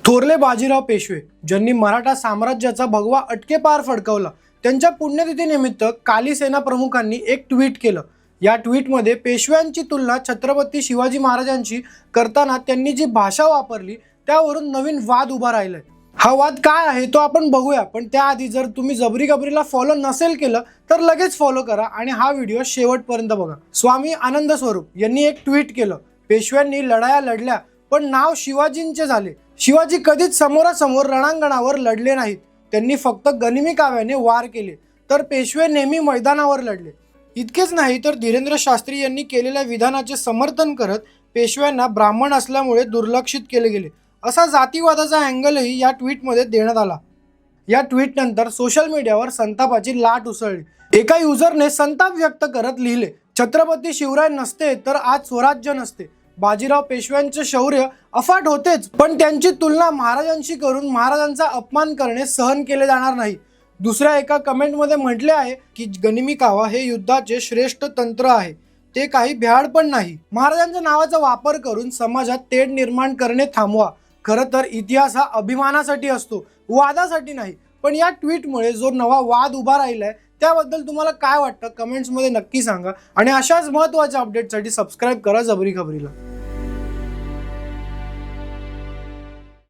थोरले बाजीराव पेशवे ज्यांनी मराठा साम्राज्याचा भगवा अटकेपार फडकवला, त्यांच्या पुण्यतिथीनिमित्त काली सेना प्रमुखांनी एक ट्विट केलं। या ट्विटमध्ये पेशव्यांची तुलना छत्रपती शिवाजी महाराजांची करताना त्यांनी जी भाषा वापरली त्यावरून नवीन वाद उभा राहिलाय। हा वाद काय आहे तो आपण बघूया, पण त्याआधी जर तुम्ही जबरी गबरीला फॉलो नसेल केलं तर लगेच फॉलो करा आणि हा व्हिडिओ शेवटपर्यंत बघा। स्वामी आनंद स्वरूप यांनी एक ट्विट केलं, पेशव्यांनी लढाया लढल्या पण नाव शिवाजींचे झाले। शिवाजी कधीच समोरासमोर रणांगणावर लढले नाहीत, त्यांनी फक्त गनिमी काव्याने वार केले, तर पेशवे नेहमी मैदानावर लढले। इतकेच नाही तर धीरेंद्र शास्त्री यांनी केलेल्या विधानाचे समर्थन करत पेशव्यांना ब्राह्मण असल्यामुळे दुर्लक्षित केले गेले असा जातीवादाचा अँगलही या ट्विटमध्ये देण्यात आला। या ट्विट नंतर सोशल मीडियावर संतापाची लाट उसळली। एका युजरने संताप व्यक्त करत लिहिले, छत्रपती शिवराय नसते तर आज स्वराज्य नसते। बाजीराव पेशव्यांचे शौर्य अफाट होतेच, पण त्यांची तुलना महाराजांशी करून महाराजांचा अपमान करणे सहन केले जाणार नाही। दुसऱ्या एका कमेंटमध्ये म्हटले आहे की गनिमी कावा हे युद्धाचे श्रेष्ठ तंत्र आहे, ते काही भ्याड पण नाही। महाराजांच्या नावाचा वापर करून समाजात तेढ निर्माण करणे थांबवा। खरं तर इतिहास हा अभिमानासाठी असतो, वादासाठी नाही। पण या ट्विटमुळे जो नवा वाद उभा राहिलाय त्याबद्दल तुम्हाला काय वाटतं कमेंट्समध्ये नक्की सांगा आणि अशाच महत्त्वाच्या अपडेटसाठी सबस्क्राइब करा जबरी खबरीला।